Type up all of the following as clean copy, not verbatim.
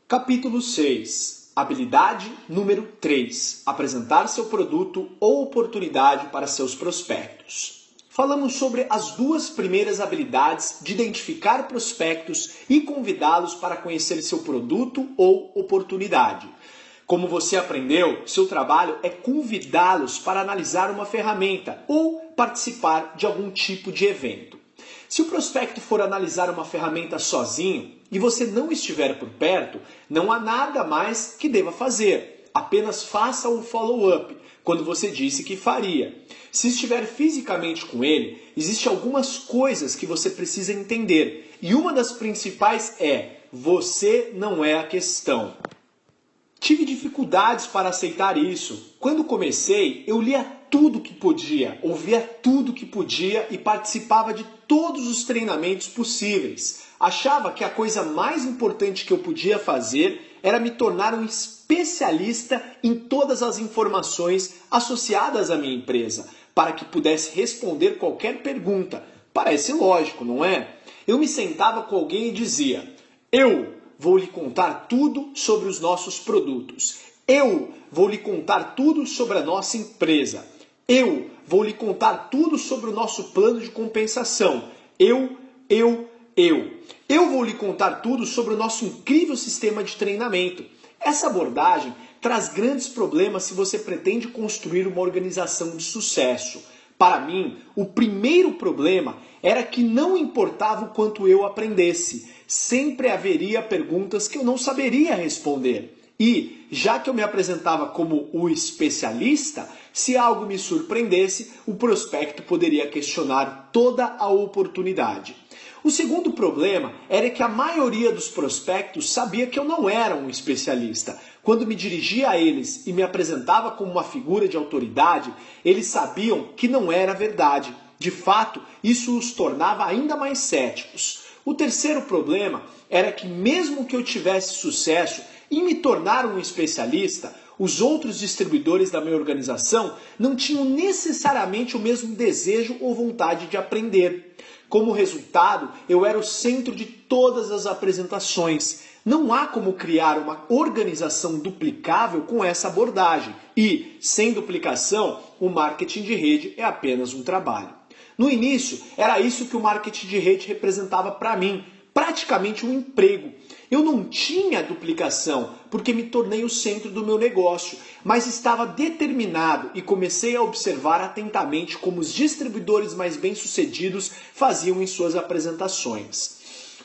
Capítulo 6. Habilidade número 3. Apresentar seu produto ou oportunidade para seus prospectos. Falamos sobre as duas primeiras habilidades de identificar prospectos e convidá-los para conhecer seu produto ou oportunidade. Como você aprendeu, seu trabalho é convidá-los para analisar uma ferramenta ou participar de algum tipo de evento. Se o prospecto for analisar uma ferramenta sozinho e você não estiver por perto, não há nada mais que deva fazer. Apenas faça um follow-up, quando você disse que faria. Se estiver fisicamente com ele, existem algumas coisas que você precisa entender. E uma das principais é: você não é a questão. Tive dificuldades para aceitar isso. Quando comecei, eu lia tudo que podia, ouvia tudo que podia e participava de todos os treinamentos possíveis. Achava que a coisa mais importante que eu podia fazer era me tornar um especialista em todas as informações associadas à minha empresa, para que pudesse responder qualquer pergunta. Parece lógico, não é? Eu me sentava com alguém e dizia: eu vou lhe contar tudo sobre os nossos produtos. Eu vou lhe contar tudo sobre a nossa empresa. Eu vou lhe contar tudo sobre o nosso plano de compensação. Eu vou lhe contar tudo sobre o nosso incrível sistema de treinamento. Essa abordagem traz grandes problemas se você pretende construir uma organização de sucesso. Para mim, o primeiro problema era que não importava o quanto eu aprendesse, sempre haveria perguntas que eu não saberia responder. E, já que eu me apresentava como o especialista, se algo me surpreendesse, o prospecto poderia questionar toda a oportunidade. O segundo problema era que a maioria dos prospectos sabia que eu não era um especialista. Quando me dirigia a eles e me apresentava como uma figura de autoridade, eles sabiam que não era verdade. De fato, isso os tornava ainda mais céticos. O terceiro problema era que, mesmo que eu tivesse sucesso em me tornar um especialista, os outros distribuidores da minha organização não tinham necessariamente o mesmo desejo ou vontade de aprender. Como resultado, eu era o centro de todas as apresentações. Não há como criar uma organização duplicável com essa abordagem. E, sem duplicação, o marketing de rede é apenas um trabalho. No início, era isso que o marketing de rede representava para mim, praticamente um emprego. Eu não tinha duplicação, porque me tornei o centro do meu negócio, mas estava determinado e comecei a observar atentamente como os distribuidores mais bem-sucedidos faziam em suas apresentações.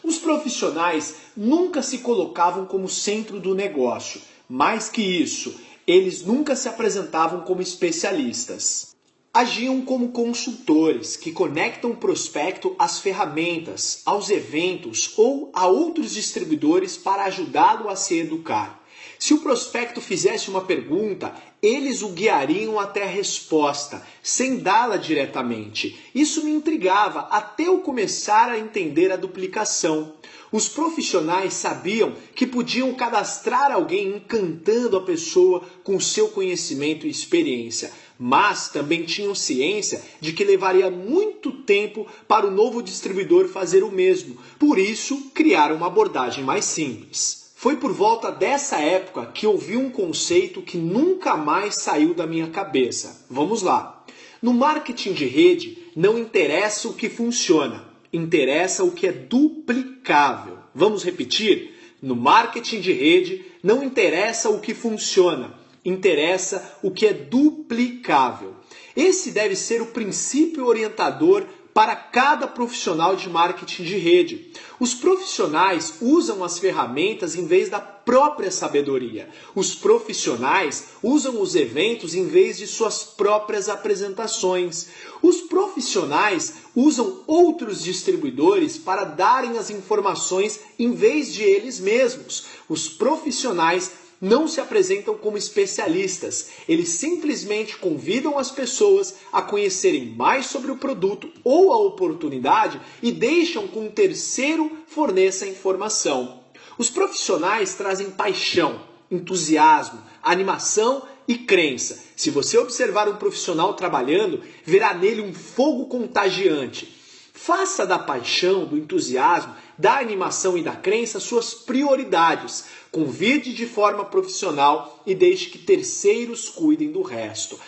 Os profissionais nunca se colocavam como centro do negócio. Mais que isso, eles nunca se apresentavam como especialistas. Agiam como consultores que conectam o prospecto às ferramentas, aos eventos ou a outros distribuidores para ajudá-lo a se educar. Se o prospecto fizesse uma pergunta, eles o guiariam até a resposta, sem dá-la diretamente. Isso me intrigava até eu começar a entender a duplicação. Os profissionais sabiam que podiam cadastrar alguém encantando a pessoa com seu conhecimento e experiência, mas também tinham ciência de que levaria muito tempo para o novo distribuidor fazer o mesmo. Por isso, criaram uma abordagem mais simples. Foi por volta dessa época que ouvi um conceito que nunca mais saiu da minha cabeça. Vamos lá. No marketing de rede, não interessa o que funciona, interessa o que é duplicável. Vamos repetir? No marketing de rede, não interessa o que funciona, interessa o que é duplicável. Esse deve ser o princípio orientador para cada profissional de marketing de rede. Os profissionais usam as ferramentas em vez da própria sabedoria. Os profissionais usam os eventos em vez de suas próprias apresentações. Os profissionais usam outros distribuidores para darem as informações em vez de eles mesmos. Os profissionais não se apresentam como especialistas, eles simplesmente convidam as pessoas a conhecerem mais sobre o produto ou a oportunidade e deixam que um terceiro forneça a informação. Os profissionais trazem paixão, entusiasmo, animação e crença. Se você observar um profissional trabalhando, verá nele um fogo contagiante. Faça da paixão, do entusiasmo, da animação e da crença suas prioridades. Convide de forma profissional e deixe que terceiros cuidem do resto.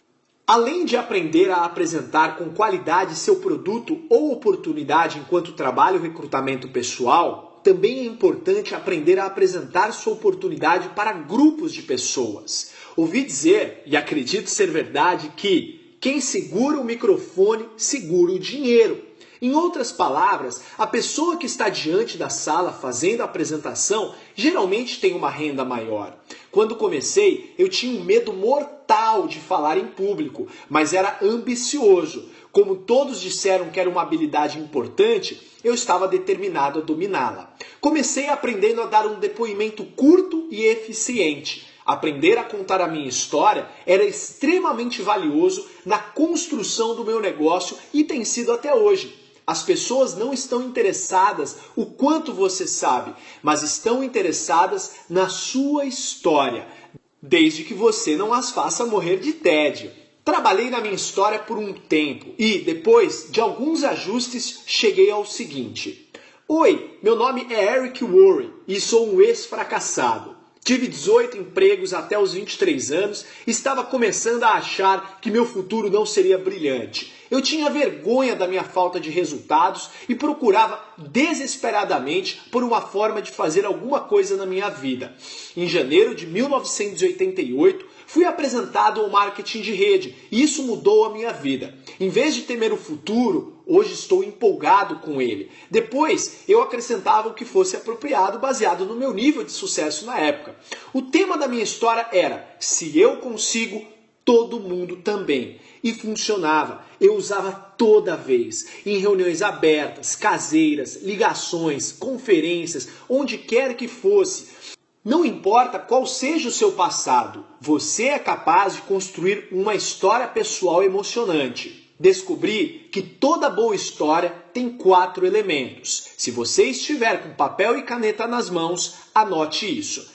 Além de aprender a apresentar com qualidade seu produto ou oportunidade enquanto trabalha o recrutamento pessoal, também é importante aprender a apresentar sua oportunidade para grupos de pessoas. Ouvi dizer, e acredito ser verdade, que quem segura o microfone segura o dinheiro. Em outras palavras, a pessoa que está diante da sala fazendo a apresentação geralmente tem uma renda maior. Quando comecei, eu tinha um medo mortal de falar em público, mas era ambicioso. Como todos disseram que era uma habilidade importante, eu estava determinado a dominá-la. Comecei aprendendo a dar um depoimento curto e eficiente. Aprender a contar a minha história era extremamente valioso na construção do meu negócio e tem sido até hoje. As pessoas não estão interessadas o quanto você sabe, mas estão interessadas na sua história, desde que você não as faça morrer de tédio. Trabalhei na minha história por um tempo e, depois de alguns ajustes, cheguei ao seguinte. Oi, meu nome é Eric Worre e sou um ex-fracassado. Tive 18 empregos até os 23 anos e estava começando a achar que meu futuro não seria brilhante. Eu tinha vergonha da minha falta de resultados e procurava desesperadamente por uma forma de fazer alguma coisa na minha vida. Em janeiro de 1988, fui apresentado ao marketing de rede e isso mudou a minha vida. Em vez de temer o futuro, hoje estou empolgado com ele. Depois, eu acrescentava o que fosse apropriado baseado no meu nível de sucesso na época. O tema da minha história era: se eu consigo, todo mundo também. E funcionava. Eu usava toda vez, em reuniões abertas, caseiras, ligações, conferências, onde quer que fosse. Não importa qual seja o seu passado, você é capaz de construir uma história pessoal emocionante. Descobri que toda boa história tem 4 elementos. Se você estiver com papel e caneta nas mãos, anote isso.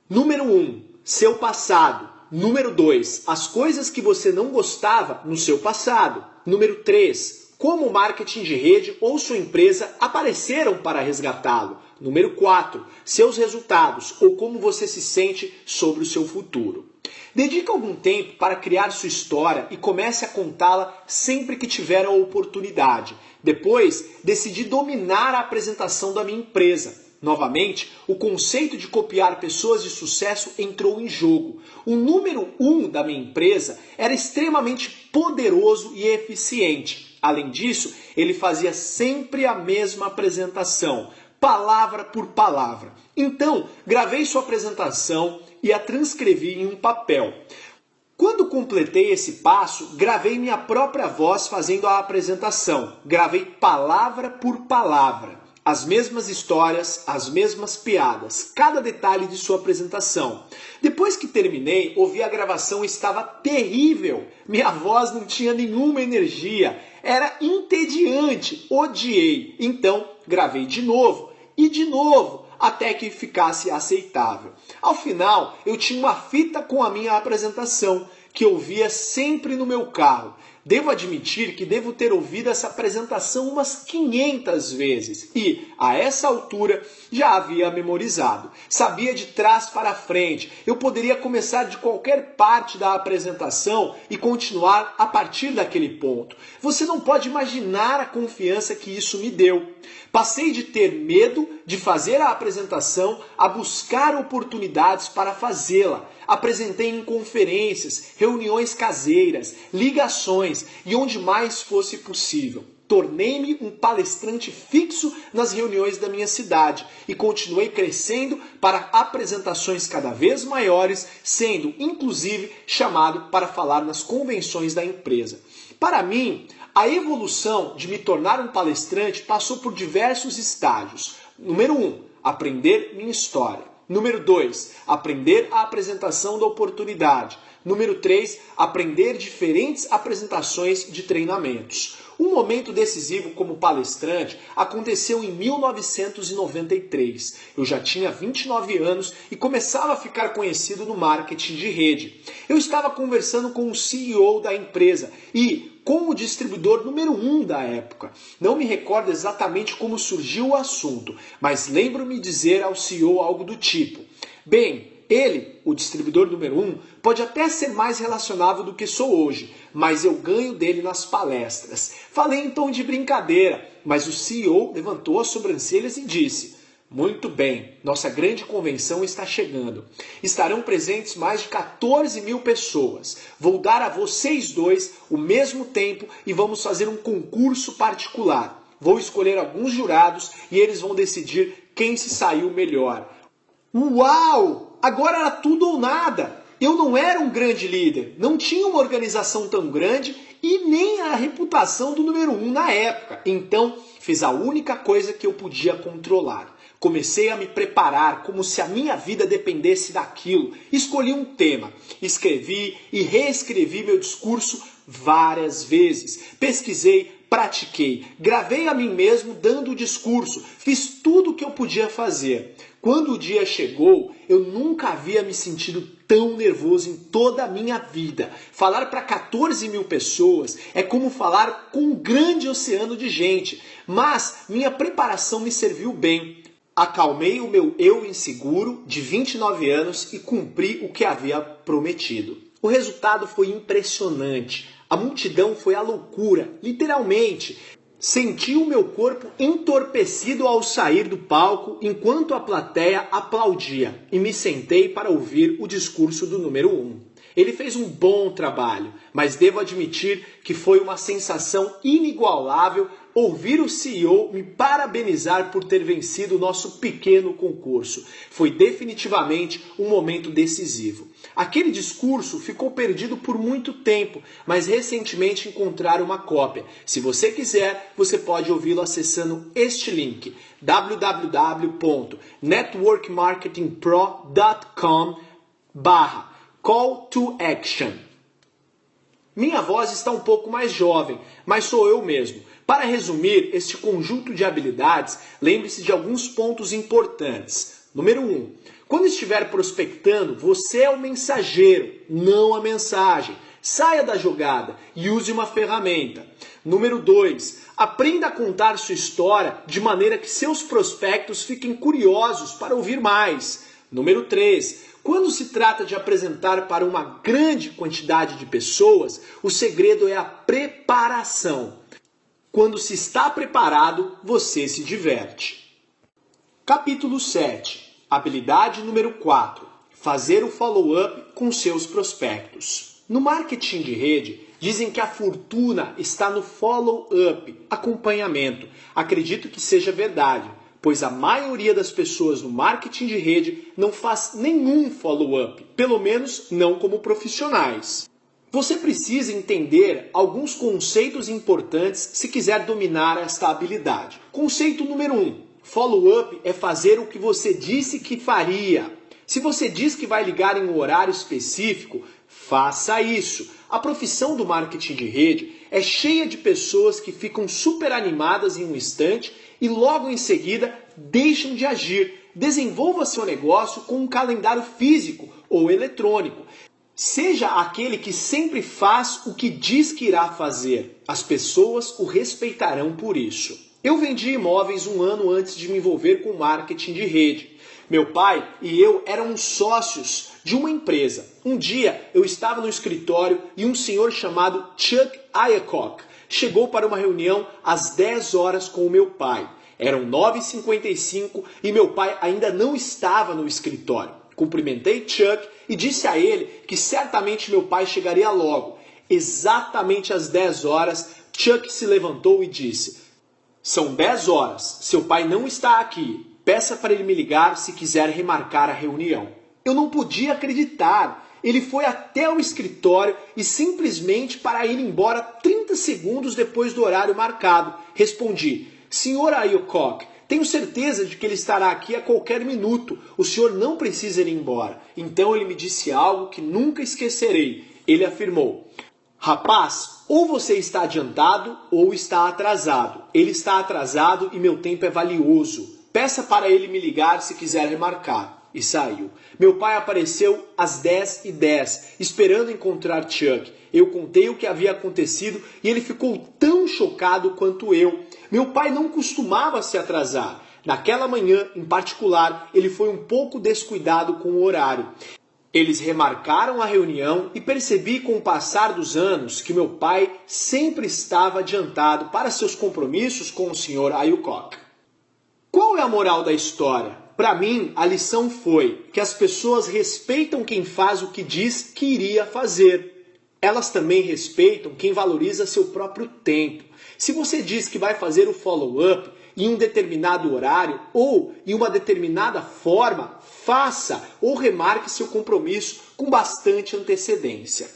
Número 1, seu passado. Número 2, as coisas que você não gostava no seu passado. Número 3, como o marketing de rede ou sua empresa apareceram para resgatá-lo. Número 4, seus resultados ou como você se sente sobre o seu futuro. Dedique algum tempo para criar sua história e comece a contá-la sempre que tiver a oportunidade. Depois, decidi dominar a apresentação da minha empresa. Novamente, o conceito de copiar pessoas de sucesso entrou em jogo. O número 1 da minha empresa era extremamente poderoso e eficiente. Além disso, ele fazia sempre a mesma apresentação, palavra por palavra. Então, gravei sua apresentação e a transcrevi em um papel. Quando completei esse passo, gravei minha própria voz fazendo a apresentação. Gravei palavra por palavra. As mesmas histórias, as mesmas piadas, cada detalhe de sua apresentação. Depois que terminei, ouvi a gravação e estava terrível. Minha voz não tinha nenhuma energia, era entediante, odiei. Então, gravei de novo e de novo, até que ficasse aceitável. Ao final, eu tinha uma fita com a minha apresentação, que eu ouvia sempre no meu carro. Devo admitir que devo ter ouvido essa apresentação umas 500 vezes e, a essa altura, já havia memorizado. Sabia de trás para frente. Eu poderia começar de qualquer parte da apresentação e continuar a partir daquele ponto. Você não pode imaginar a confiança que isso me deu. Passei de ter medo de fazer a apresentação a buscar oportunidades para fazê-la. Apresentei em conferências, reuniões caseiras, ligações e onde mais fosse possível. Tornei-me um palestrante fixo nas reuniões da minha cidade e continuei crescendo para apresentações cada vez maiores, sendo inclusive chamado para falar nas convenções da empresa. Para mim, a evolução de me tornar um palestrante passou por diversos estágios. Número 1, aprender minha história. Número 2, aprender a apresentação da oportunidade. Número 3, aprender diferentes apresentações de treinamentos. Um momento decisivo como palestrante aconteceu em 1993. Eu já tinha 29 anos e começava a ficar conhecido no marketing de rede. Eu estava conversando com o CEO da empresa e com o distribuidor número 1 da época. Não me recordo exatamente como surgiu o assunto, mas lembro-me dizer ao CEO algo do tipo: bem, ele, o distribuidor número 1, pode até ser mais relacionável do que sou hoje, mas eu ganho dele nas palestras. Falei em tom de brincadeira, mas o CEO levantou as sobrancelhas e disse: muito bem, nossa grande convenção está chegando. Estarão presentes mais de 14 mil pessoas. Vou dar a vocês dois o mesmo tempo e vamos fazer um concurso particular. Vou escolher alguns jurados e eles vão decidir quem se saiu melhor. Uau! Agora era tudo ou nada. Eu não era um grande líder, não tinha uma organização tão grande e nem a reputação do número 1 na época. Então, fiz a única coisa que eu podia controlar. Comecei a me preparar como se a minha vida dependesse daquilo. Escolhi um tema, escrevi e reescrevi meu discurso várias vezes. Pesquisei, pratiquei, gravei a mim mesmo dando o discurso, fiz tudo o que eu podia fazer. Quando o dia chegou, eu nunca havia me sentido tão nervoso em toda a minha vida. Falar para 14 mil pessoas é como falar com um grande oceano de gente, mas minha preparação me serviu bem. Acalmei o meu eu inseguro de 29 anos e cumpri o que havia prometido. O resultado foi impressionante. A multidão foi à loucura, literalmente. Senti o meu corpo entorpecido ao sair do palco enquanto a plateia aplaudia e me sentei para ouvir o discurso do número 1. Ele fez um bom trabalho, mas devo admitir que foi uma sensação inigualável ouvir o CEO me parabenizar por ter vencido o nosso pequeno concurso. Foi definitivamente um momento decisivo. Aquele discurso ficou perdido por muito tempo, mas recentemente encontraram uma cópia. Se você quiser, você pode ouvi-lo acessando este link: www.networkmarketingpro.com/call to action. Minha voz está um pouco mais jovem, mas sou eu mesmo. Para resumir este conjunto de habilidades, lembre-se de alguns pontos importantes. Número 1. Quando estiver prospectando, você é o mensageiro, não a mensagem. Saia da jogada e use uma ferramenta. Número 2. Aprenda a contar sua história de maneira que seus prospectos fiquem curiosos para ouvir mais. Número 3. Quando se trata de apresentar para uma grande quantidade de pessoas, o segredo é a preparação. Quando se está preparado, você se diverte. Capítulo 7. Habilidade número 4. Fazer o follow-up com seus prospectos. No marketing de rede, dizem que a fortuna está no follow-up, acompanhamento. Acredito que seja verdade, pois a maioria das pessoas no marketing de rede não faz nenhum follow-up, pelo menos não como profissionais. Você precisa entender alguns conceitos importantes se quiser dominar esta habilidade. Conceito número 1. Follow-up é fazer o que você disse que faria. Se você diz que vai ligar em um horário específico, faça isso. A profissão do marketing de rede é cheia de pessoas que ficam super animadas em um instante e logo em seguida deixam de agir. Desenvolva seu negócio com um calendário físico ou eletrônico. Seja aquele que sempre faz o que diz que irá fazer. As pessoas o respeitarão por isso. Eu vendi imóveis um ano antes de me envolver com marketing de rede. Meu pai e eu éramos sócios de uma empresa. Um dia eu estava no escritório e um senhor chamado Chuck Aycock chegou para uma reunião às 10 horas com o meu pai. Eram 9h55 e meu pai ainda não estava no escritório. Cumprimentei Chuck e disse a ele que certamente meu pai chegaria logo. Exatamente às 10 horas, Chuck se levantou e disse: "São 10 horas, seu pai não está aqui. Peça para ele me ligar se quiser remarcar a reunião." Eu não podia acreditar. Ele foi até o escritório e simplesmente para ir embora 30 segundos depois do horário marcado. Respondi: "Senhor Aycock, tenho certeza de que ele estará aqui a qualquer minuto. O senhor não precisa ir embora." Então ele me disse algo que nunca esquecerei. Ele afirmou: Rapaz, ou você está adiantado ou está atrasado. Ele está atrasado e meu tempo é valioso. Peça para ele me ligar se quiser remarcar. E saiu. Meu pai apareceu às 10h10, esperando encontrar Chuck. Eu contei o que havia acontecido e ele ficou tão chocado quanto eu. Meu pai não costumava se atrasar. Naquela manhã, em particular, ele foi um pouco descuidado com o horário. Eles remarcaram a reunião e percebi com o passar dos anos que meu pai sempre estava adiantado para seus compromissos com o Sr. Aycock. Qual é a moral da história? Para mim, a lição foi que as pessoas respeitam quem faz o que diz que iria fazer. Elas também respeitam quem valoriza seu próprio tempo. Se você diz que vai fazer o follow-up em um determinado horário ou em uma determinada forma, faça ou remarque seu compromisso com bastante antecedência.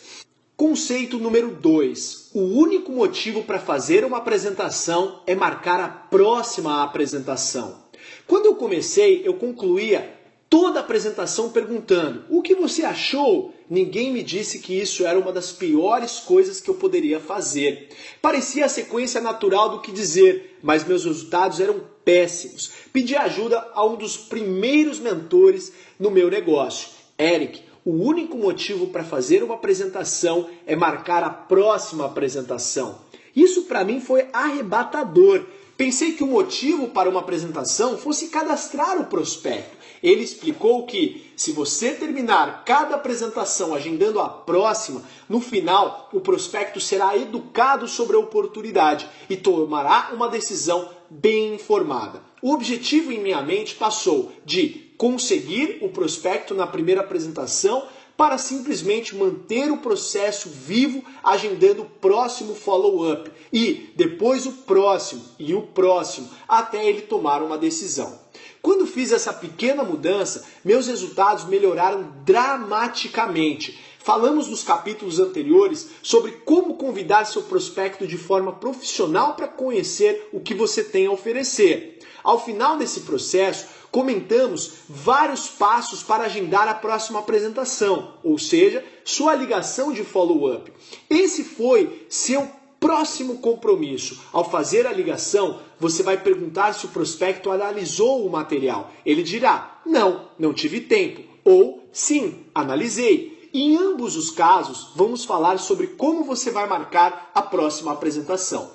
Conceito número 2. O único motivo para fazer uma apresentação é marcar a próxima apresentação. Quando eu comecei, eu concluía toda a apresentação perguntando: o que você achou? Ninguém me disse que isso era uma das piores coisas que eu poderia fazer. Parecia a sequência natural do que dizer, mas meus resultados eram péssimos. Pedi ajuda a um dos primeiros mentores no meu negócio, Eric. O único motivo para fazer uma apresentação é marcar a próxima apresentação. Isso para mim foi arrebatador. Pensei que o motivo para uma apresentação fosse cadastrar o prospecto. Ele explicou que, se você terminar cada apresentação agendando a próxima, no final o prospecto será educado sobre a oportunidade e tomará uma decisão bem informada. O objetivo em minha mente passou de conseguir o prospecto na primeira apresentação para simplesmente manter o processo vivo, agendando o próximo follow-up e depois o próximo e o próximo, até ele tomar uma decisão. Quando fiz essa pequena mudança, meus resultados melhoraram dramaticamente. Falamos nos capítulos anteriores sobre como convidar seu prospecto de forma profissional para conhecer o que você tem a oferecer. Ao final desse processo, comentamos vários passos para agendar a próxima apresentação, ou seja, sua ligação de follow-up. Esse foi seu próximo compromisso. Ao fazer a ligação, você vai perguntar se o prospecto analisou o material. Ele dirá: não tive tempo, ou sim, analisei. Em ambos os casos, vamos falar sobre como você vai marcar a próxima apresentação.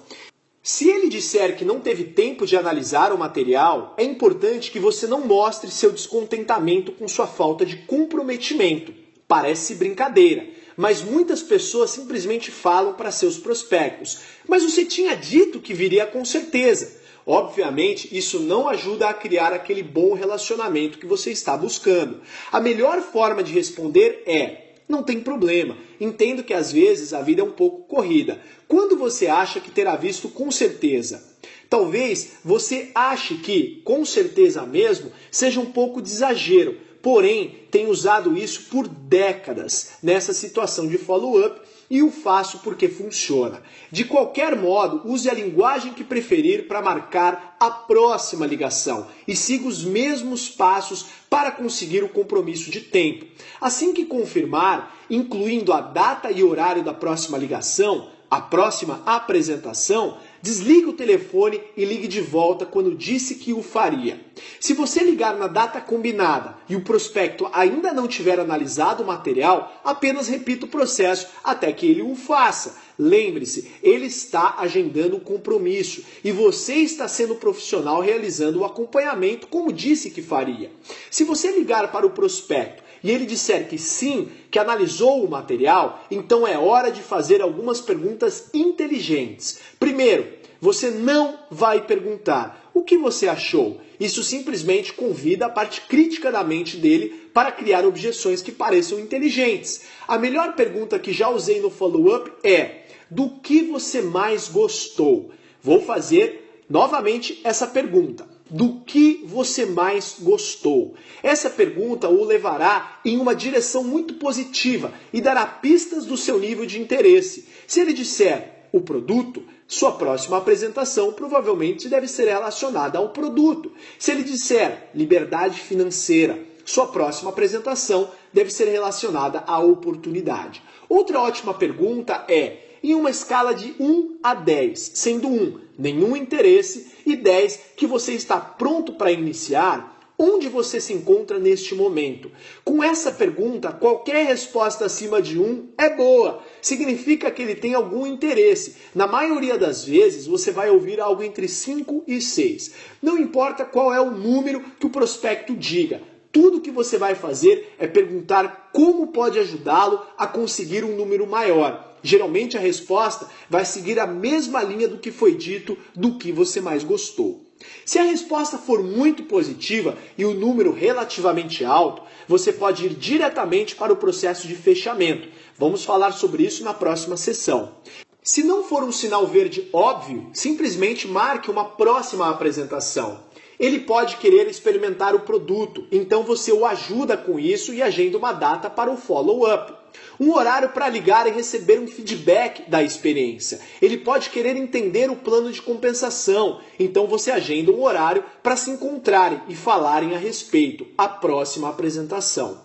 Se ele disser que não teve tempo de analisar o material, é importante que você não mostre seu descontentamento com sua falta de comprometimento. Parece brincadeira, mas muitas pessoas simplesmente falam para seus prospectos: mas você tinha dito que viria com certeza. Obviamente, isso não ajuda a criar aquele bom relacionamento que você está buscando. A melhor forma de responder é: não tem problema, entendo que às vezes a vida é um pouco corrida. Quando você acha que terá visto com certeza? Talvez você ache que, com certeza mesmo, seja um pouco de exagero, porém tenho usado isso por décadas nessa situação de follow-up e o faço porque funciona. De qualquer modo, use a linguagem que preferir para marcar a próxima ligação e siga os mesmos passos para conseguir o compromisso de tempo. Assim que confirmar, incluindo a data e horário da próxima ligação, a próxima apresentação, desligue o telefone e ligue de volta quando disse que o faria. Se você ligar na data combinada e o prospecto ainda não tiver analisado o material, apenas repita o processo até que ele o faça. Lembre-se, ele está agendando o compromisso e você está sendo profissional realizando o acompanhamento como disse que faria. Se você ligar para o prospecto e ele disser que sim, que analisou o material, então é hora de fazer algumas perguntas inteligentes. Primeiro, você não vai perguntar: o que você achou? Isso simplesmente convida a parte crítica da mente dele para criar objeções que pareçam inteligentes. A melhor pergunta que já usei no follow-up é: do que você mais gostou? Vou fazer novamente essa pergunta. Do que você mais gostou? Essa pergunta o levará em uma direção muito positiva e dará pistas do seu nível de interesse. Se ele disser o produto, sua próxima apresentação provavelmente deve ser relacionada ao produto. Se ele disser liberdade financeira, sua próxima apresentação deve ser relacionada à oportunidade. Outra ótima pergunta é: em uma escala de 1 a 10, sendo 1 nenhum interesse e 10 que você está pronto para iniciar, onde você se encontra neste momento? Com essa pergunta, qualquer resposta acima de 1 é boa. Significa que ele tem algum interesse. Na maioria das vezes, você vai ouvir algo entre 5 e 6. Não importa qual é o número que o prospecto diga. Tudo que você vai fazer é perguntar como pode ajudá-lo a conseguir um número maior. Geralmente a resposta vai seguir a mesma linha do que foi dito, do que você mais gostou. Se a resposta for muito positiva e o número relativamente alto, você pode ir diretamente para o processo de fechamento. Vamos falar sobre isso na próxima sessão. Se não for um sinal verde óbvio, simplesmente marque uma próxima apresentação. Ele pode querer experimentar o produto, então você o ajuda com isso e agenda uma data para o follow-up. Um horário para ligar e receber um feedback da experiência. Ele pode querer entender o plano de compensação, então você agenda um horário para se encontrarem e falarem a respeito, a próxima apresentação.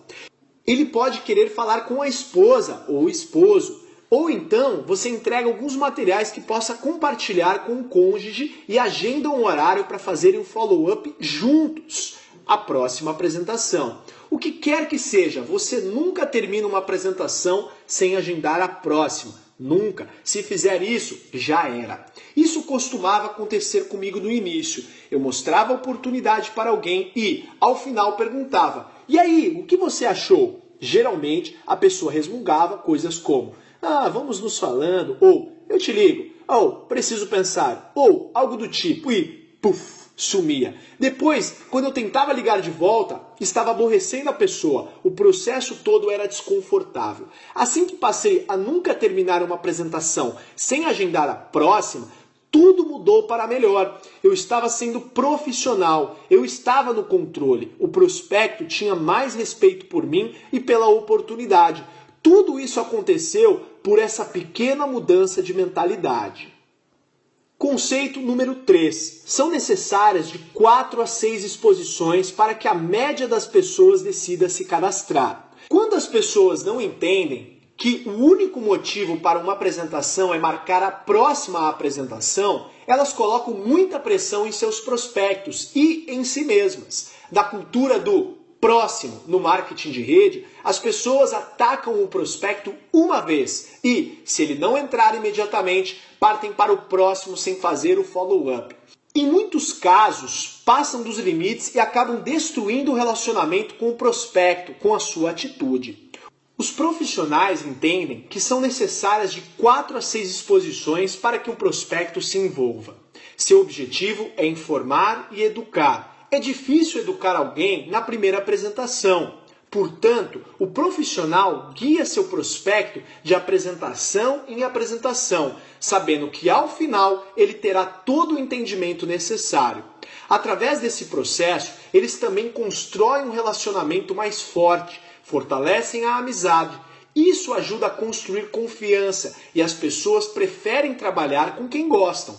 Ele pode querer falar com a esposa ou o esposo, ou então você entrega alguns materiais que possa compartilhar com o cônjuge e agenda um horário para fazerem um follow-up juntos, a próxima apresentação. O que quer que seja, você nunca termina uma apresentação sem agendar a próxima. Nunca. Se fizer isso, já era. Isso costumava acontecer comigo no início. Eu mostrava a oportunidade para alguém e, ao final, perguntava: "E aí, o que você achou?" Geralmente, a pessoa resmungava coisas como: "Vamos nos falando", ou "eu te ligo", ou "preciso pensar", ou algo do tipo, e puf, sumia. Depois, quando eu tentava ligar de volta, estava aborrecendo a pessoa. O processo todo era desconfortável. Assim que passei a nunca terminar uma apresentação sem agendar a próxima, tudo mudou para melhor. Eu estava sendo profissional, eu estava no controle. O prospecto tinha mais respeito por mim e pela oportunidade. Tudo isso aconteceu por essa pequena mudança de mentalidade. Conceito número 3. São necessárias de 4 a 6 exposições para que a média das pessoas decida se cadastrar. Quando as pessoas não entendem que o único motivo para uma apresentação é marcar a próxima apresentação, elas colocam muita pressão em seus prospectos e em si mesmas. Da cultura do próximo no marketing de rede, as pessoas atacam o prospecto uma vez e, se ele não entrar imediatamente, partem para o próximo sem fazer o follow-up. Em muitos casos, passam dos limites e acabam destruindo o relacionamento com o prospecto, com a sua atitude. Os profissionais entendem que são necessárias de 4 a 6 exposições para que o prospecto se envolva. Seu objetivo é informar e educar. É difícil educar alguém na primeira apresentação. Portanto, o profissional guia seu prospecto de apresentação em apresentação, sabendo que ao final ele terá todo o entendimento necessário. Através desse processo, eles também constroem um relacionamento mais forte, fortalecem a amizade. Isso ajuda a construir confiança e as pessoas preferem trabalhar com quem gostam.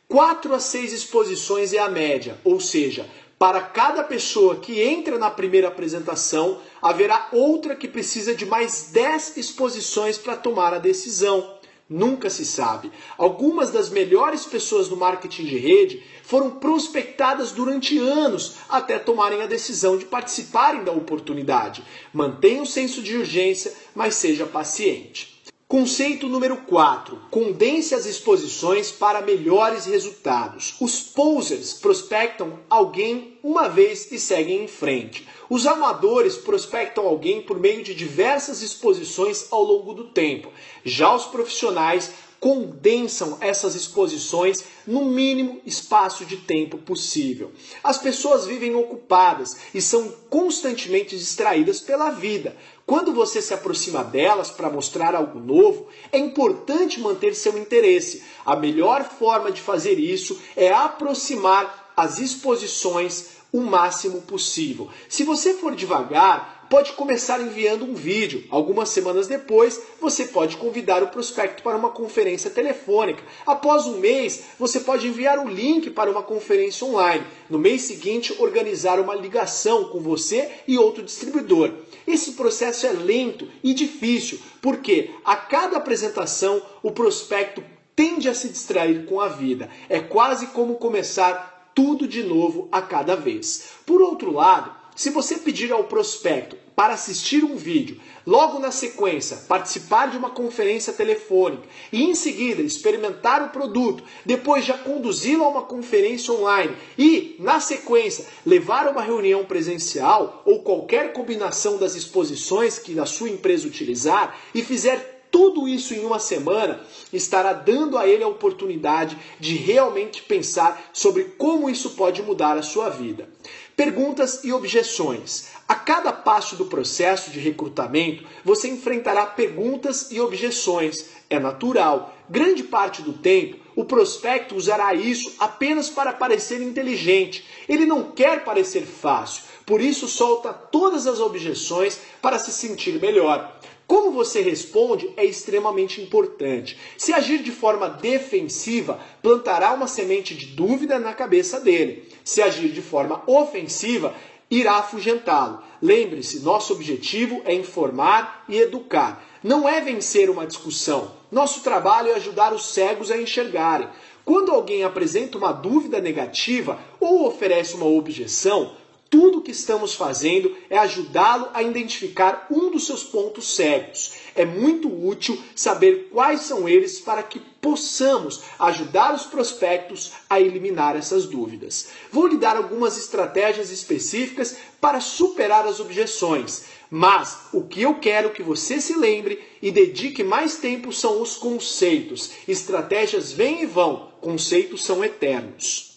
4 a 6 exposições é a média, ou seja, para cada pessoa que entra na primeira apresentação, haverá outra que precisa de mais 10 exposições para tomar a decisão. Nunca se sabe. Algumas das melhores pessoas do marketing de rede foram prospectadas durante anos até tomarem a decisão de participarem da oportunidade. Mantenha o senso de urgência, mas seja paciente. Conceito número 4. Condense as exposições para melhores resultados. Os posers prospectam alguém uma vez e seguem em frente. Os amadores prospectam alguém por meio de diversas exposições ao longo do tempo. Já os profissionais condensam essas exposições no mínimo espaço de tempo possível. As pessoas vivem ocupadas e são constantemente distraídas pela vida. Quando você se aproxima delas para mostrar algo novo, é importante manter seu interesse. A melhor forma de fazer isso é aproximar as exposições o máximo possível. Se você for devagar, pode começar enviando um vídeo. Algumas semanas depois, você pode convidar o prospecto para uma conferência telefônica. Após um mês, você pode enviar o link para uma conferência online. No mês seguinte, organizar uma ligação com você e outro distribuidor. Esse processo é lento e difícil, porque a cada apresentação, o prospecto tende a se distrair com a vida. É quase como começar tudo de novo a cada vez. Por outro lado, se você pedir ao prospecto para assistir um vídeo, logo na sequência participar de uma conferência telefônica e em seguida experimentar o produto, depois já conduzi-lo a uma conferência online e, na sequência, levar a uma reunião presencial ou qualquer combinação das exposições que a sua empresa utilizar e fizer tudo isso em uma semana, estará dando a ele a oportunidade de realmente pensar sobre como isso pode mudar a sua vida. Perguntas e objeções. A cada passo do processo de recrutamento, você enfrentará perguntas e objeções. É natural. Grande parte do tempo, o prospecto usará isso apenas para parecer inteligente. Ele não quer parecer fácil. Por isso, solta todas as objeções para se sentir melhor. Como você responde é extremamente importante. Se agir de forma defensiva, plantará uma semente de dúvida na cabeça dele. Se agir de forma ofensiva, irá afugentá-lo. Lembre-se, nosso objetivo é informar e educar. Não é vencer uma discussão. Nosso trabalho é ajudar os cegos a enxergarem. Quando alguém apresenta uma dúvida negativa ou oferece uma objeção, tudo o que estamos fazendo é ajudá-lo a identificar um dos seus pontos cegos. É muito útil saber quais são eles para que possamos ajudar os prospectos a eliminar essas dúvidas. Vou lhe dar algumas estratégias específicas para superar as objeções, mas o que eu quero que você se lembre e dedique mais tempo são os conceitos. Estratégias vêm e vão, conceitos são eternos.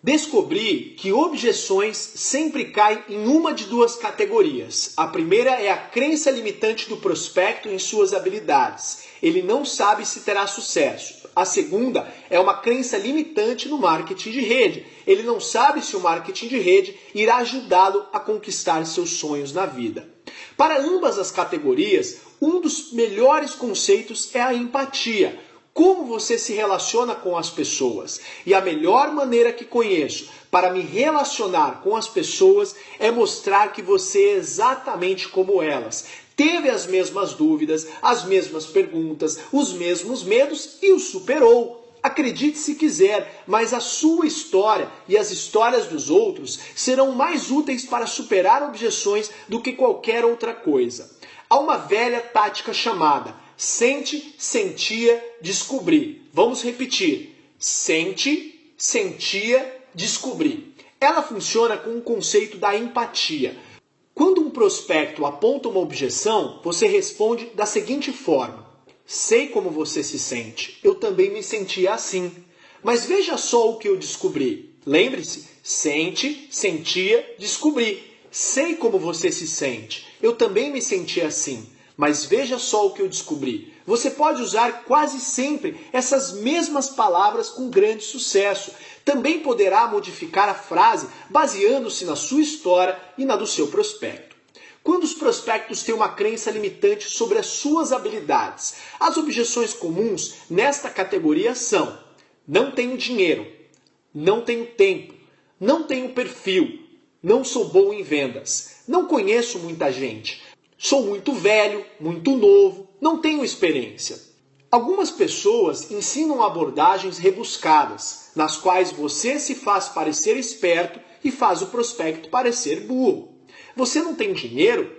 Descobri que objeções sempre caem em uma de duas categorias. A primeira é a crença limitante do prospecto em suas habilidades. Ele não sabe se terá sucesso. A segunda é uma crença limitante no marketing de rede. Ele não sabe se o marketing de rede irá ajudá-lo a conquistar seus sonhos na vida. Para ambas as categorias, um dos melhores conceitos é a empatia. Como você se relaciona com as pessoas. E a melhor maneira que conheço para me relacionar com as pessoas é mostrar que você é exatamente como elas. Teve as mesmas dúvidas, as mesmas perguntas, os mesmos medos e os superou. Acredite se quiser, mas a sua história e as histórias dos outros serão mais úteis para superar objeções do que qualquer outra coisa. Há uma velha tática chamada sente, sentia, descobrir. Vamos repetir. Sente, sentia, descobrir. Ela funciona com o conceito da empatia. Quando um prospecto aponta uma objeção, você responde da seguinte forma. Sei como você se sente. Eu também me sentia assim. Mas veja só o que eu descobri. Lembre-se, sente, sentia, descobrir. Sei como você se sente. Eu também me sentia assim. Mas veja só o que eu descobri. Você pode usar quase sempre essas mesmas palavras com grande sucesso. Também poderá modificar a frase baseando-se na sua história e na do seu prospecto. Quando os prospectos têm uma crença limitante sobre as suas habilidades, as objeções comuns nesta categoria são: não tenho dinheiro, não tenho tempo, não tenho perfil, não sou bom em vendas, não conheço muita gente, sou muito velho, muito novo, não tenho experiência. Algumas pessoas ensinam abordagens rebuscadas, nas quais você se faz parecer esperto e faz o prospecto parecer burro. Você não tem dinheiro?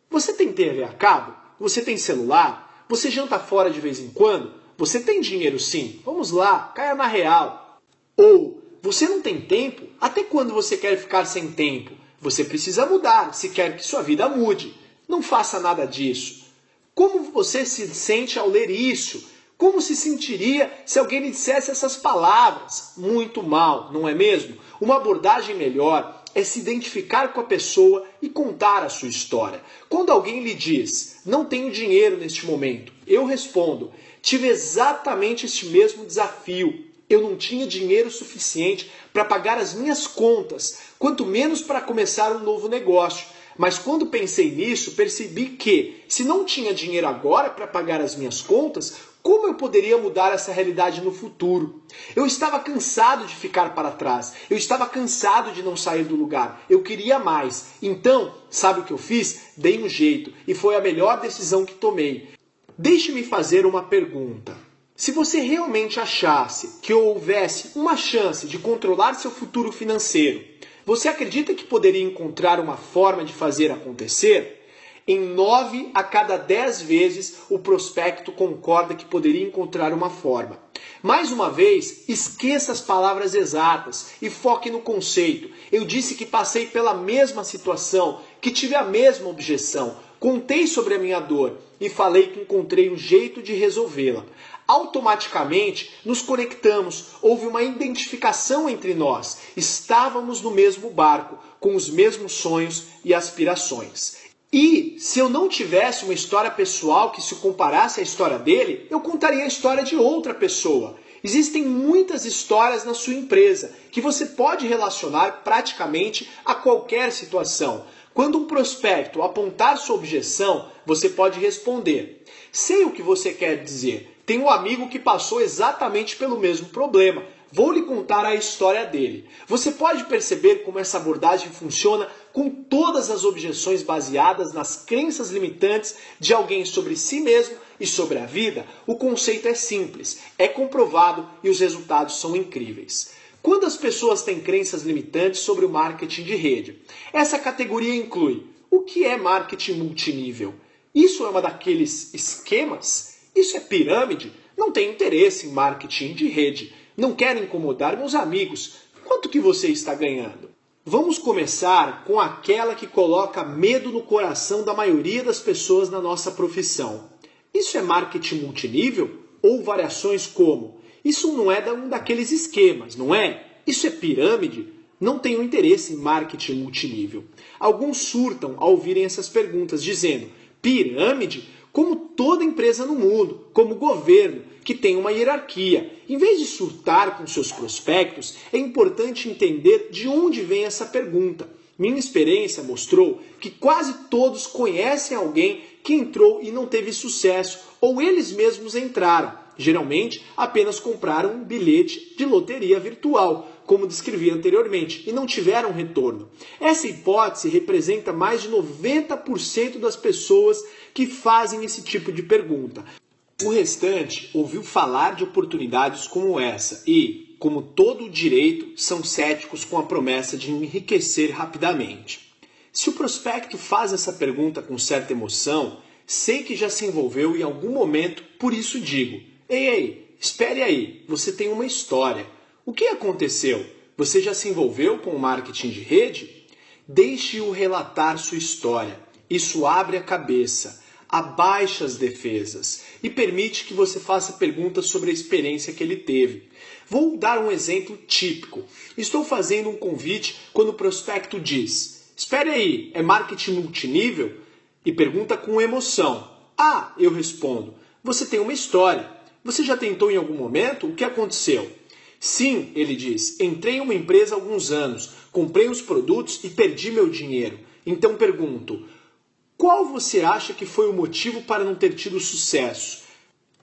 Você tem TV a cabo? Você tem celular? Você janta fora de vez em quando? Você tem dinheiro sim, vamos lá, caia na real. Ou, você não tem tempo? Até quando você quer ficar sem tempo? Você precisa mudar se quer que sua vida mude. Não faça nada disso. Como você se sente ao ler isso? Como se sentiria se alguém lhe dissesse essas palavras? Muito mal, não é mesmo? Uma abordagem melhor é se identificar com a pessoa e contar a sua história. Quando alguém lhe diz, não tenho dinheiro neste momento, eu respondo, tive exatamente este mesmo desafio. Eu não tinha dinheiro suficiente para pagar as minhas contas, quanto menos para começar um novo negócio. Mas quando pensei nisso, percebi que, se não tinha dinheiro agora para pagar as minhas contas, como eu poderia mudar essa realidade no futuro? Eu estava cansado de ficar para trás. Eu estava cansado de não sair do lugar. Eu queria mais. Então, sabe o que eu fiz? Dei um jeito. E foi a melhor decisão que tomei. Deixe-me fazer uma pergunta. Se você realmente achasse que houvesse uma chance de controlar seu futuro financeiro, você acredita que poderia encontrar uma forma de fazer acontecer? Em 9 a cada 10 vezes, o prospecto concorda que poderia encontrar uma forma. Mais uma vez, esqueça as palavras exatas e foque no conceito. Eu disse que passei pela mesma situação, que tive a mesma objeção. Contei sobre a minha dor e falei que encontrei um jeito de resolvê-la. Automaticamente nos conectamos, houve uma identificação entre nós. Estávamos no mesmo barco, com os mesmos sonhos e aspirações. E se eu não tivesse uma história pessoal que se comparasse à história dele, eu contaria a história de outra pessoa. Existem muitas histórias na sua empresa que você pode relacionar praticamente a qualquer situação. Quando um prospecto apontar sua objeção, você pode responder: sei o que você quer dizer. Tenho um amigo que passou exatamente pelo mesmo problema. Vou lhe contar a história dele. Você pode perceber como essa abordagem funciona com todas as objeções baseadas nas crenças limitantes de alguém sobre si mesmo e sobre a vida? O conceito é simples, é comprovado e os resultados são incríveis. Quando as pessoas têm crenças limitantes sobre o marketing de rede? Essa categoria inclui: o que é marketing multinível? Isso é uma daqueles esquemas? Isso é pirâmide? Não tenho interesse em marketing de rede. Não quero incomodar meus amigos. Quanto que você está ganhando? Vamos começar com aquela que coloca medo no coração da maioria das pessoas na nossa profissão. Isso é marketing multinível? Ou variações como: isso não é um daqueles esquemas, não é? Isso é pirâmide? Não tenho interesse em marketing multinível. Alguns surtam ao ouvirem essas perguntas, dizendo: pirâmide? Como toda empresa no mundo, como governo, que tem uma hierarquia. Em vez de surtar com seus prospectos, é importante entender de onde vem essa pergunta. Minha experiência mostrou que quase todos conhecem alguém que entrou e não teve sucesso, ou eles mesmos entraram. Geralmente, apenas compraram um bilhete de loteria virtual, como descrevi anteriormente, e não tiveram retorno. Essa hipótese representa mais de 90% das pessoas que fazem esse tipo de pergunta. O restante ouviu falar de oportunidades como essa e, como todo o direito, são céticos com a promessa de enriquecer rapidamente. Se o prospecto faz essa pergunta com certa emoção, sei que já se envolveu em algum momento, por isso digo: ei, espere aí, você tem uma história. O que aconteceu? Você já se envolveu com o marketing de rede? Deixe-o relatar sua história. Isso abre a cabeça, abaixa as defesas e permite que você faça perguntas sobre a experiência que ele teve. Vou dar um exemplo típico. Estou fazendo um convite quando o prospecto diz: espere aí, é marketing multinível? E pergunta com emoção. Ah, eu respondo: você tem uma história. Você já tentou em algum momento? O que aconteceu? Sim, ele diz, entrei em uma empresa há alguns anos, comprei os produtos e perdi meu dinheiro. Então pergunto: qual você acha que foi o motivo para não ter tido sucesso?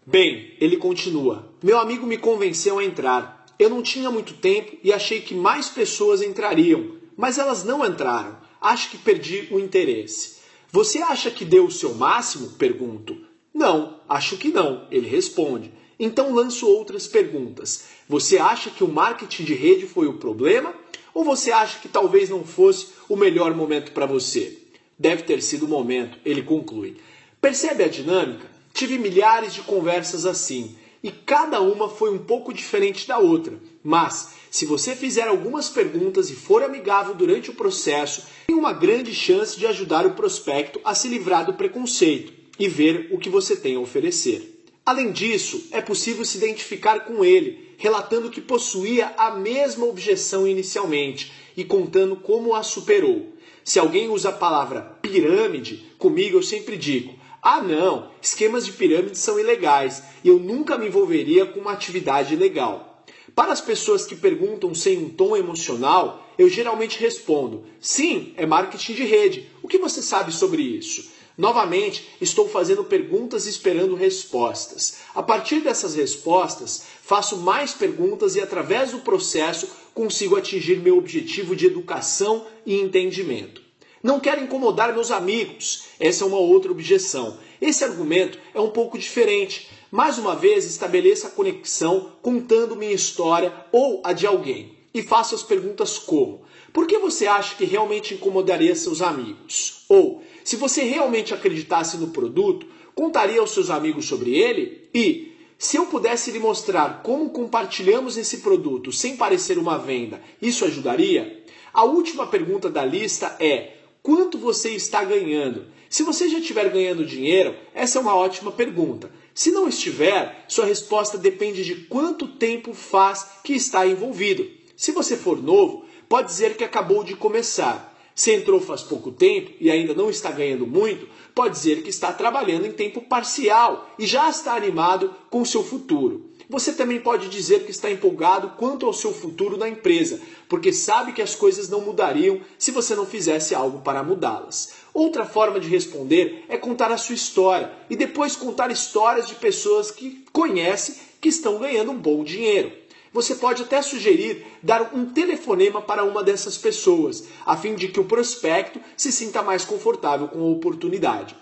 Bem, ele continua, meu amigo me convenceu a entrar. Eu não tinha muito tempo e achei que mais pessoas entrariam, mas elas não entraram. Acho que perdi o interesse. Você acha que deu o seu máximo? Pergunto. Não, acho que não, ele responde. Então lanço outras perguntas. Você acha que o marketing de rede foi o problema? Ou você acha que talvez não fosse o melhor momento para você? Deve ter sido o momento, ele conclui. Percebe a dinâmica? Tive milhares de conversas assim, e cada uma foi um pouco diferente da outra. Mas, se você fizer algumas perguntas e for amigável durante o processo, tem uma grande chance de ajudar o prospecto a se livrar do preconceito e ver o que você tem a oferecer. Além disso, é possível se identificar com ele, relatando que possuía a mesma objeção inicialmente e contando como a superou. Se alguém usa a palavra pirâmide, comigo eu sempre digo: ah não, esquemas de pirâmide são ilegais e eu nunca me envolveria com uma atividade ilegal. Para as pessoas que perguntam sem um tom emocional, eu geralmente respondo: sim, é marketing de rede. O que você sabe sobre isso? Novamente, estou fazendo perguntas e esperando respostas. A partir dessas respostas, faço mais perguntas e, através do processo, consigo atingir meu objetivo de educação e entendimento. Não quero incomodar meus amigos. Essa é uma outra objeção. Esse argumento é um pouco diferente. Mais uma vez, estabeleço a conexão contando minha história ou a de alguém. E faço as perguntas como: por que você acha que realmente incomodaria seus amigos? Ou, se você realmente acreditasse no produto, contaria aos seus amigos sobre ele? E, se eu pudesse lhe mostrar como compartilhamos esse produto sem parecer uma venda, isso ajudaria? A última pergunta da lista é: quanto você está ganhando? Se você já estiver ganhando dinheiro, essa é uma ótima pergunta. Se não estiver, sua resposta depende de quanto tempo faz que está envolvido. Se você for novo, pode dizer que acabou de começar. Se entrou faz pouco tempo e ainda não está ganhando muito, pode dizer que está trabalhando em tempo parcial e já está animado com o seu futuro. Você também pode dizer que está empolgado quanto ao seu futuro na empresa, porque sabe que as coisas não mudariam se você não fizesse algo para mudá-las. Outra forma de responder é contar a sua história e depois contar histórias de pessoas que conhece que estão ganhando um bom dinheiro. Você pode até sugerir dar um telefonema para uma dessas pessoas, a fim de que o prospecto se sinta mais confortável com a oportunidade.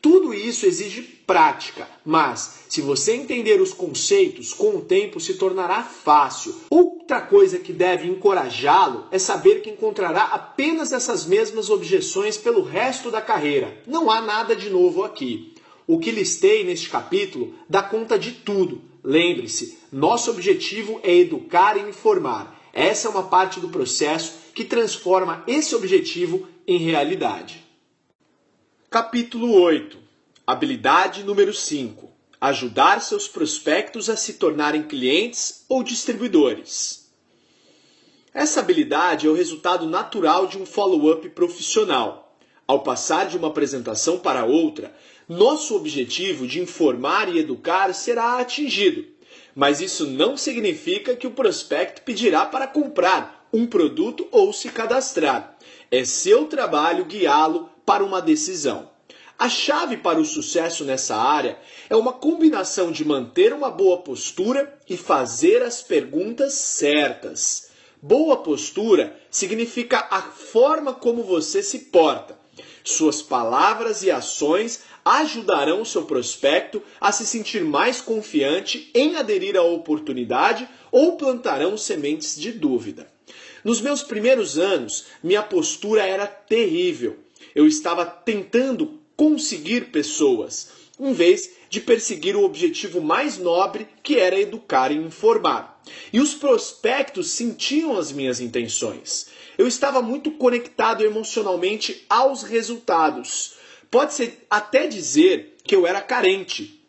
Tudo isso exige prática, mas se você entender os conceitos, com o tempo se tornará fácil. Outra coisa que deve encorajá-lo é saber que encontrará apenas essas mesmas objeções pelo resto da carreira. Não há nada de novo aqui. O que listei neste capítulo dá conta de tudo. Lembre-se, nosso objetivo é educar e informar. Essa é uma parte do processo que transforma esse objetivo em realidade. Capítulo 8. Habilidade número 5. Ajudar seus prospectos a se tornarem clientes ou distribuidores. Essa habilidade é o resultado natural de um follow-up profissional. Ao passar de uma apresentação para outra, nosso objetivo de informar e educar será atingido. Mas isso não significa que o prospecto pedirá para comprar um produto ou se cadastrar. É seu trabalho guiá-lo para uma decisão. A chave para o sucesso nessa área é uma combinação de manter uma boa postura e fazer as perguntas certas. Boa postura significa a forma como você se porta. Suas palavras e ações ajudarão o seu prospecto a se sentir mais confiante em aderir à oportunidade ou plantarão sementes de dúvida. Nos meus primeiros anos, minha postura era terrível. Eu estava tentando conseguir pessoas, em vez de perseguir o objetivo mais nobre, que era educar e informar. E os prospectos sentiam as minhas intenções. Eu estava muito conectado emocionalmente aos resultados. Pode-se até dizer que eu era carente.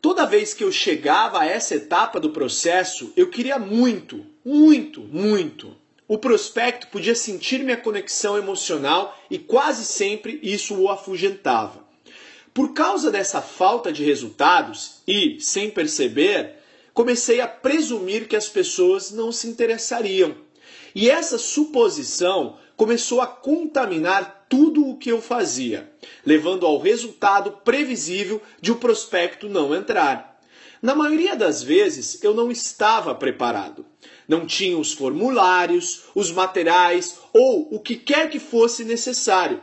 Toda vez que eu chegava a essa etapa do processo, eu queria muito, muito, muito. O prospecto podia sentir minha conexão emocional e quase sempre isso o afugentava. Por causa dessa falta de resultados e, sem perceber, comecei a presumir que as pessoas não se interessariam. E essa suposição começou a contaminar tudo o que eu fazia, levando ao resultado previsível de o prospecto não entrar. Na maioria das vezes, eu não estava preparado. Não tinha os formulários, os materiais ou o que quer que fosse necessário.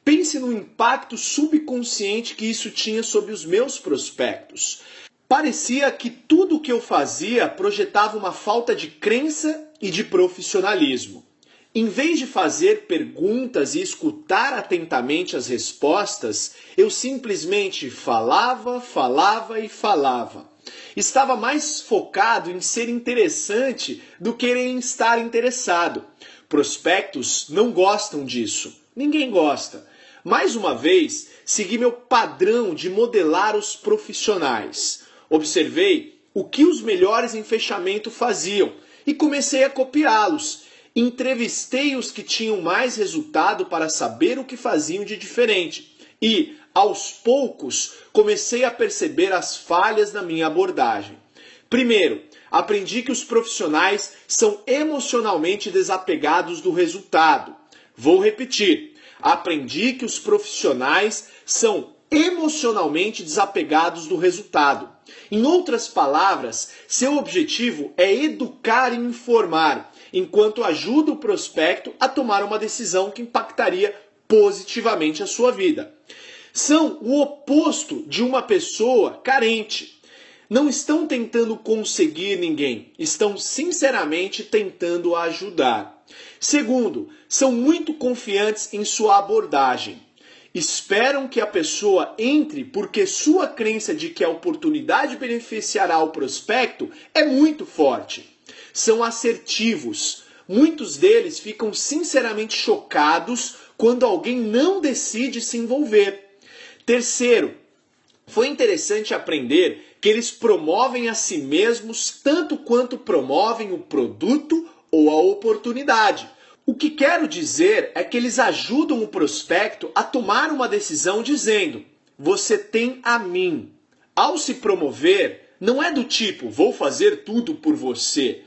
Pense no impacto subconsciente que isso tinha sobre os meus prospectos. Parecia que tudo o que eu fazia projetava uma falta de crença e de profissionalismo. Em vez de fazer perguntas e escutar atentamente as respostas, eu simplesmente falava e falava. Estava mais focado em ser interessante do que em estar interessado. Prospectos não gostam disso. Ninguém gosta. Mais uma vez, segui meu padrão de modelar os profissionais. Observei o que os melhores em fechamento faziam e comecei a copiá-los. Entrevistei os que tinham mais resultado para saber o que faziam de diferente. E, aos poucos, comecei a perceber as falhas na minha abordagem. Primeiro, aprendi que os profissionais são emocionalmente desapegados do resultado. Vou repetir. Aprendi que os profissionais são emocionalmente desapegados do resultado. Em outras palavras, seu objetivo é educar e informar, enquanto ajuda o prospecto a tomar uma decisão que impactaria positivamente a sua vida. São o oposto de uma pessoa carente. Não estão tentando conseguir ninguém, estão sinceramente tentando ajudar. Segundo, são muito confiantes em sua abordagem. Esperam que a pessoa entre porque sua crença de que a oportunidade beneficiará o prospecto é muito forte. São assertivos. Muitos deles ficam sinceramente chocados quando alguém não decide se envolver. Terceiro, foi interessante aprender que eles promovem a si mesmos tanto quanto promovem o produto ou a oportunidade. O que quero dizer é que eles ajudam o prospecto a tomar uma decisão dizendo: você tem a mim. Ao se promover, não é do tipo, vou fazer tudo por você.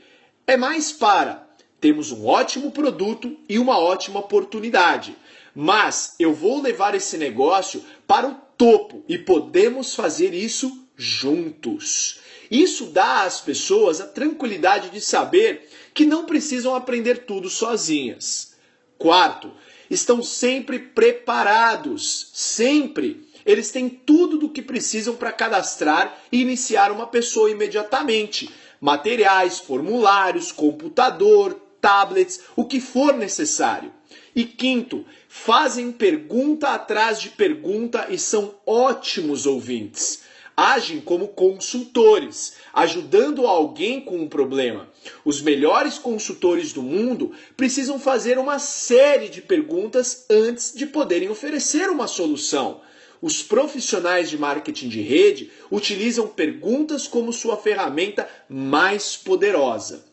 É mais para, temos um ótimo produto e uma ótima oportunidade. Mas eu vou levar esse negócio para o topo e podemos fazer isso juntos. Isso dá às pessoas a tranquilidade de saber que não precisam aprender tudo sozinhas. Quarto, estão sempre preparados. Sempre. Eles têm tudo do que precisam para cadastrar e iniciar uma pessoa imediatamente. Materiais, formulários, computador, tablets, o que for necessário. E quinto, fazem pergunta atrás de pergunta e são ótimos ouvintes. Agem como consultores, ajudando alguém com um problema. Os melhores consultores do mundo precisam fazer uma série de perguntas antes de poderem oferecer uma solução. Os profissionais de marketing de rede utilizam perguntas como sua ferramenta mais poderosa.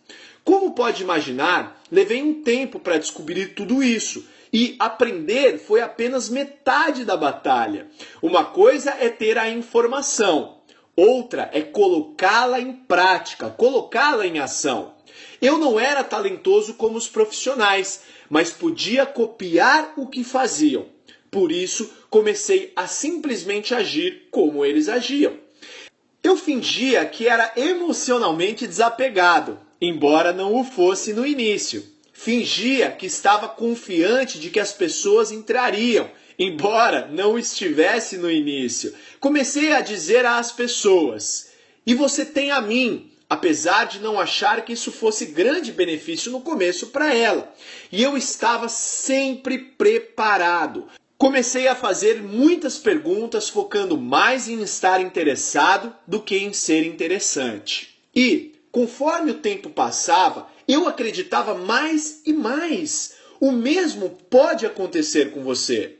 Como pode imaginar, levei um tempo para descobrir tudo isso. E aprender foi apenas metade da batalha. Uma coisa é ter a informação, outra é colocá-la em prática, colocá-la em ação. Eu não era talentoso como os profissionais, mas podia copiar o que faziam. Por isso, comecei a simplesmente agir como eles agiam. Eu fingia que era emocionalmente desapegado, embora não o fosse no início. Fingia que estava confiante de que as pessoas entrariam, embora não estivesse no início. Comecei a dizer às pessoas: e você tem a mim, apesar de não achar que isso fosse grande benefício no começo para ela. E eu estava sempre preparado. Comecei a fazer muitas perguntas, focando mais em estar interessado do que em ser interessante. E, conforme o tempo passava, eu acreditava mais e mais. O mesmo pode acontecer com você.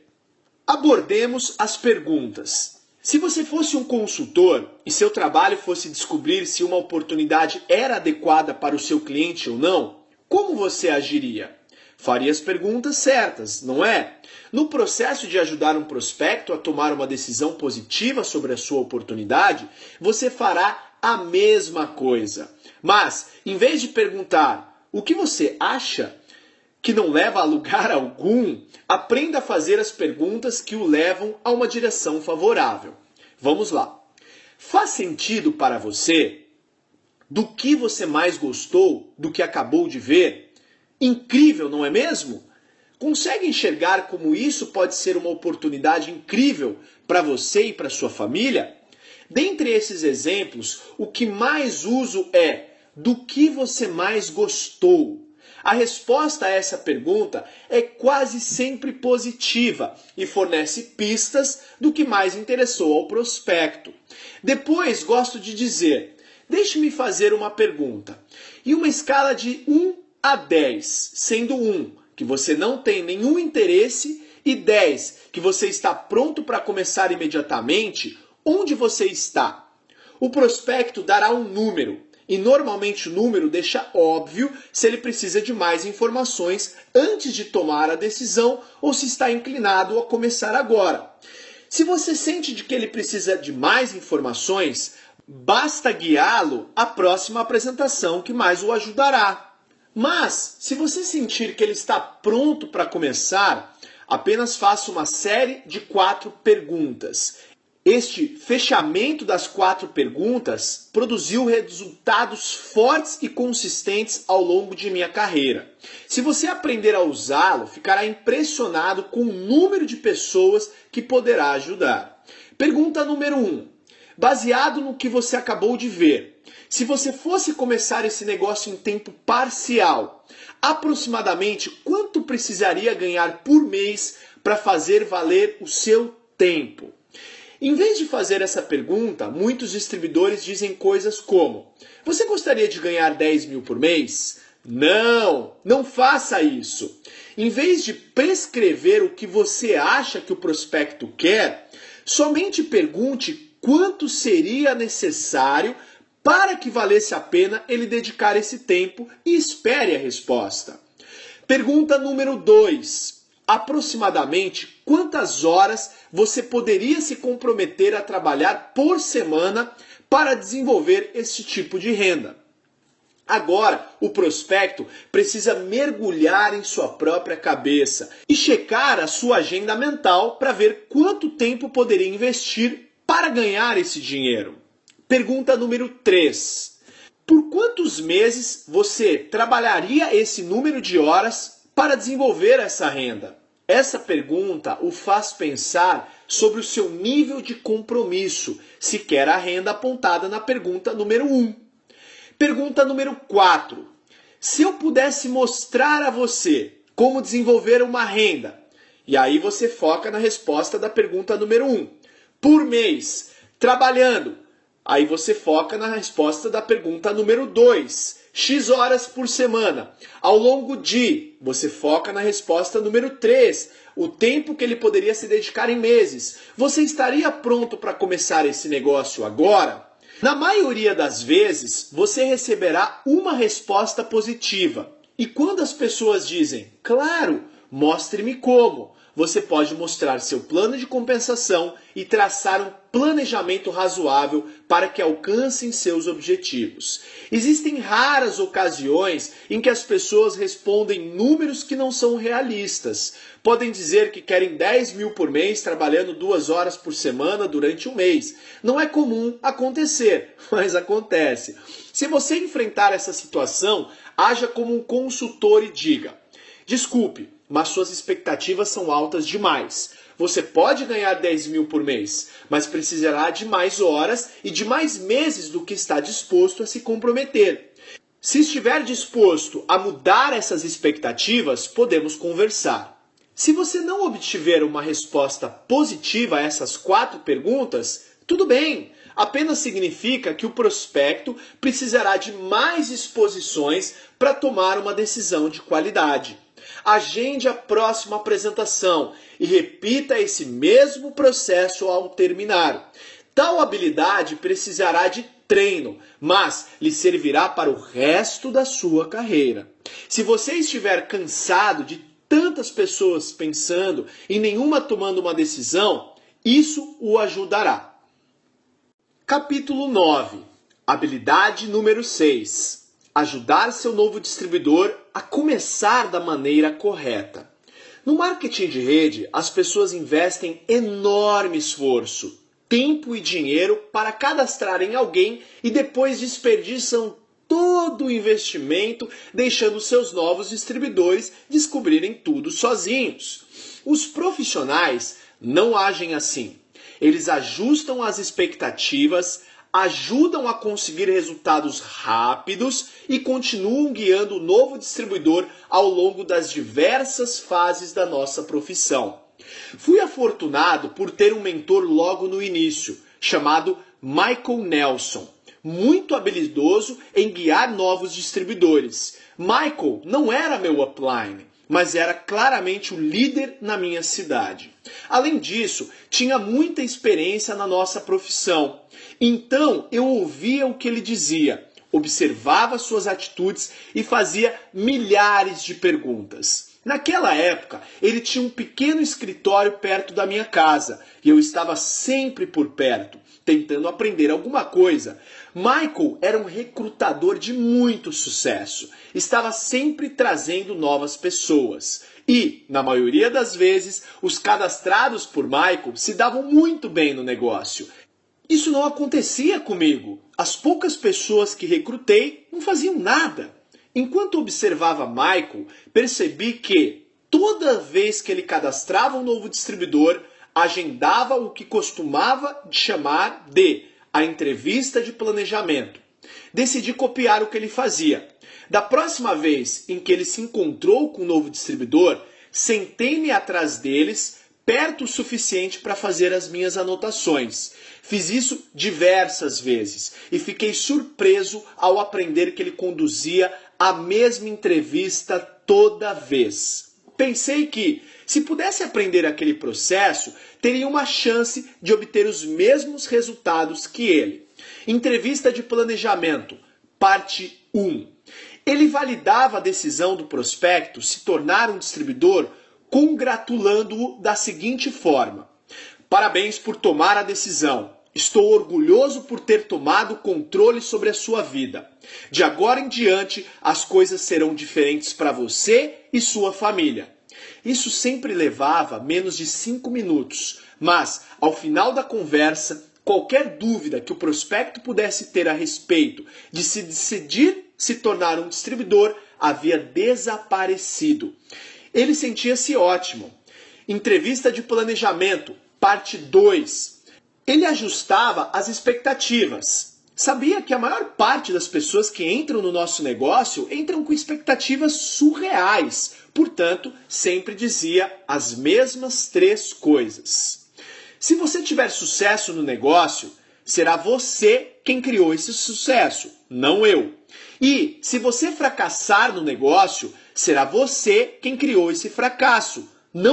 Abordemos as perguntas. Se você fosse um consultor e seu trabalho fosse descobrir se uma oportunidade era adequada para o seu cliente ou não, como você agiria? Faria as perguntas certas, não é? No processo de ajudar um prospecto a tomar uma decisão positiva sobre a sua oportunidade, você fará a mesma coisa. Mas, em vez de perguntar o que você acha, que não leva a lugar algum, aprenda a fazer as perguntas que o levam a uma direção favorável. Vamos lá. Faz sentido para você? Do que você mais gostou do que acabou de ver? Incrível, não é mesmo? Consegue enxergar como isso pode ser uma oportunidade incrível para você e para sua família? Dentre esses exemplos, o que mais uso é: do que você mais gostou? A resposta a essa pergunta é quase sempre positiva e fornece pistas do que mais interessou ao prospecto. Depois, gosto de dizer: deixe-me fazer uma pergunta. Em uma escala de 1 a 10, sendo 1 que você não tem nenhum interesse e 10 que você está pronto para começar imediatamente, onde você está? O prospecto dará um número. E normalmente o número deixa óbvio se ele precisa de mais informações antes de tomar a decisão ou se está inclinado a começar agora. Se você sente de que ele precisa de mais informações, Basta guiá-lo à próxima apresentação que mais o ajudará. Mas, se você sentir que ele está pronto para começar, apenas faça uma série de 4 perguntas. Este fechamento das 4 perguntas produziu resultados fortes e consistentes ao longo de minha carreira. Se você aprender a usá-lo, ficará impressionado com o número de pessoas que poderá ajudar. Pergunta número 1. Baseado no que você acabou de ver, se você fosse começar esse negócio em tempo parcial, aproximadamente quanto precisaria ganhar por mês para fazer valer o seu tempo? Em vez de fazer essa pergunta, muitos distribuidores dizem coisas como: você gostaria de ganhar 10 mil por mês? Não, não faça isso. Em vez de prescrever o que você acha que o prospecto quer, somente pergunte quanto seria necessário para que valesse a pena ele dedicar esse tempo e espere a resposta. Pergunta número 2. Aproximadamente quantas horas você poderia se comprometer a trabalhar por semana para desenvolver esse tipo de renda? Agora, o prospecto precisa mergulhar em sua própria cabeça e checar a sua agenda mental para ver quanto tempo poderia investir para ganhar esse dinheiro. Pergunta número 3. Por quantos meses você trabalharia esse número de horas para desenvolver essa renda? Essa pergunta o faz pensar sobre o seu nível de compromisso, se quer a renda apontada na pergunta número 1. Pergunta número 4. Se eu pudesse mostrar a você como desenvolver uma renda, e aí você foca na resposta da pergunta número 1. Por mês, trabalhando, aí você foca na resposta da pergunta número 2. X horas por semana. Ao longo de, você foca na resposta número 3. O tempo que ele poderia se dedicar em meses. Você estaria pronto para começar esse negócio agora? Na maioria das vezes, você receberá uma resposta positiva. E quando as pessoas dizem, claro, mostre-me como, você pode mostrar seu plano de compensação e traçar um planejamento razoável para que alcancem seus objetivos. Existem raras ocasiões em que as pessoas respondem números que não são realistas. Podem dizer que querem 10 mil por mês trabalhando 2 horas por semana durante um mês. Não é comum acontecer, mas acontece. Se você enfrentar essa situação, haja como um consultor e diga: desculpe, mas suas expectativas são altas demais. Você pode ganhar 10 mil por mês, mas precisará de mais horas e de mais meses do que está disposto a se comprometer. Se estiver disposto a mudar essas expectativas, podemos conversar. Se você não obtiver uma resposta positiva a essas 4 perguntas, tudo bem. Apenas significa que o prospecto precisará de mais exposições para tomar uma decisão de qualidade. Agende a próxima apresentação e repita esse mesmo processo ao terminar. Tal habilidade precisará de treino, mas lhe servirá para o resto da sua carreira. Se você estiver cansado de tantas pessoas pensando e nenhuma tomando uma decisão, isso o ajudará. Capítulo 9. Habilidade número 6. Ajudar seu novo distribuidor a começar da maneira correta. No marketing de rede, as pessoas investem enorme esforço, tempo e dinheiro para cadastrarem alguém e depois desperdiçam todo o investimento, deixando seus novos distribuidores descobrirem tudo sozinhos. Os profissionais não agem assim. Eles ajustam as expectativas, ajudam a conseguir resultados rápidos e continuam guiando o novo distribuidor ao longo das diversas fases da nossa profissão. Fui afortunado por ter um mentor logo no início, chamado Michael Nelson, muito habilidoso em guiar novos distribuidores. Michael não era meu upline, mas era claramente o líder na minha cidade. Além disso, tinha muita experiência na nossa profissão. Então, eu ouvia o que ele dizia, observava suas atitudes e fazia milhares de perguntas. Naquela época, ele tinha um pequeno escritório perto da minha casa e eu estava sempre por perto, tentando aprender alguma coisa. Michael era um recrutador de muito sucesso, estava sempre trazendo novas pessoas. E, na maioria das vezes, os cadastrados por Michael se davam muito bem no negócio. Isso não acontecia comigo. As poucas pessoas que recrutei não faziam nada. Enquanto observava Michael, percebi que toda vez que ele cadastrava um novo distribuidor, agendava o que costumava chamar de a entrevista de planejamento. Decidi copiar o que ele fazia. Da próxima vez em que ele se encontrou com um novo distribuidor, sentei-me atrás deles, perto o suficiente para fazer as minhas anotações. Fiz isso diversas vezes e fiquei surpreso ao aprender que ele conduzia a mesma entrevista toda vez. Pensei que, se pudesse aprender aquele processo, teria uma chance de obter os mesmos resultados que ele. Entrevista de planejamento, parte 1. Ele validava a decisão do prospecto se tornar um distribuidor congratulando-o da seguinte forma: parabéns por tomar a decisão. Estou orgulhoso por ter tomado controle sobre a sua vida. De agora em diante, as coisas serão diferentes para você e sua família. Isso sempre levava menos de 5 minutos, mas, ao final da conversa, qualquer dúvida que o prospecto pudesse ter a respeito de se decidir se tornar um distribuidor havia desaparecido. Ele sentia-se ótimo. Entrevista de planejamento, parte 2. Ele ajustava as expectativas. Sabia que a maior parte das pessoas que entram no nosso negócio entram com expectativas surreais. Portanto, sempre dizia as mesmas 3 coisas. Se você tiver sucesso no negócio, será você quem criou esse sucesso, não eu. E se você fracassar no negócio, será você quem criou esse fracasso,